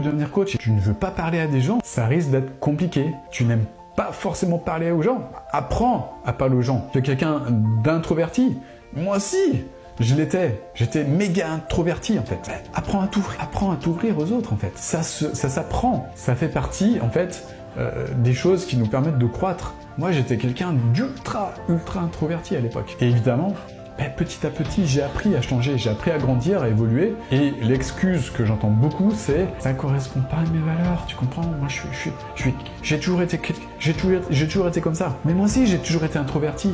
devenir coach et tu ne veux pas parler à des gens, ça risque d'être compliqué. Tu n'aimes pas forcément parler aux gens. Apprends à parler aux gens. Tu es quelqu'un d'introverti. Moi aussi, je l'étais. J'étais méga introverti, en fait. Apprends à t'ouvrir aux autres, en fait. Ça s'apprend. Ça fait partie, en fait, des choses qui nous permettent de croître. Moi, j'étais quelqu'un d'ultra introverti à l'époque. Et évidemment, petit à petit, j'ai appris à changer, j'ai appris à grandir, à évoluer. Et l'excuse que j'entends beaucoup, c'est « ça correspond pas à mes valeurs, tu comprends? Moi, j'ai toujours été comme ça. Mais moi aussi, j'ai toujours été introverti. »